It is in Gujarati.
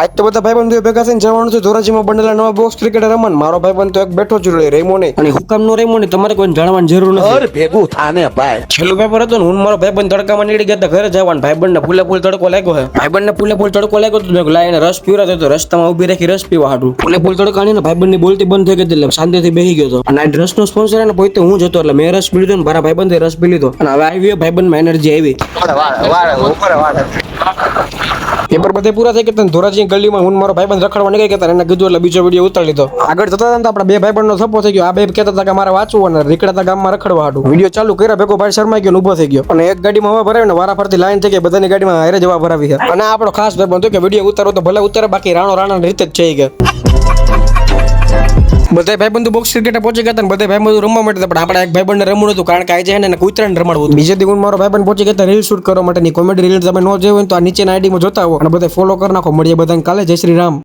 આજ તો બધા ભાઈબંધો ભેગા થઈને જવાનું છે ધોરાજીમાં બનેલા નવા બોક્સ ક્રિકેટ રમવાનું. મારો ભાઈબંધ તો એક બેઠો જ રહ્યો રેમો નહીં, અને હુકામ નો રેમો નહીં, તમારે કોઈ જાણવાની જરૂર નથી. ભેગું થાને ભાઈ. છેલ્લું પેપર હતું ને હું મારો ભાઈબંધ તડકામાં નીકળી ગયા ઘરે જવાનું. ભાઈબંધને ફૂલે ફૂલ તડકો લાગ્યો હે. ભાઈબંધને ફૂલે ફૂલ તડકો લાગ્યો તો લાઈને રસ પીવરાતો તો રસ્તામાં ઉભી રાખી રસ પીવા હાટું. ફૂલે ફૂલ તડકા ને ભાઈબંધની બોલતી બંધ થઈ ગઈ એટલે શાંતિથી બેસી ગયો હતો. અને આ રસનો સ્પોન્સર એને પોતે હું જ હતો એટલે મેં રસ પી લીધો ને મારા ભાઈબંધે રસ પી લીધો. અને હવે આવી ભાઈબંધમાં એનર્જી આવી. પેપર બધે પૂરા થઈ ગયા ધોરાજી ગલીમાં હું મારો ભાઈબંધ રખડવા નીકળી ગયા એને કીધું એટલે બીજો વિડીયો ઉતારી લીધો. આગળ જતા હતા આપણા બે ભાઈબંધનો થપ્પો થઈ ગયો. આ બે કહેતા હતા કે મારે વાંચવું અને નીકળતા ગામમાં રખડવા હાટું. વિડીયો ચાલુ કર્યા ભેગો ભાઈ શરમાઈ ગયો ઉભો થઈ ગયો. અને એક ગાડીમાં હવા ભરાવી ને વારા ફરતી લાઈન થઈ ગઈ, બધાની ગાડીમાં હારે જવા ભરાવી છે. અને આપણો ખાસ ભાઈબંધ કે વિડીયો ઉતારો તો ભલે ઉતારે, બાકી રાણા રીતે જ છે કે બધા ભાઈબંધો બોક્સ ક્રિકેટ પહોંચી ગયા હતા. બધા ભાઈબંધો રમવા માટે પણ આપણે એક ભાઈબંધને રમવું હતું, કારણ કે આજે એને કૂતરાને રમાડવું હતું. બીજે દિવસ મારો ભાઈબંધ પહોંચી ગયા રીલ શૂટ કરવા માટેની કોમેડી રીલ તમે ન જોઈ હોય તો આ નીચેના આઈડીમાં જોતા હો અને બધા ફોલો કરી નાખો. મળીએ બધાને કાલે. જય શ્રી રામ.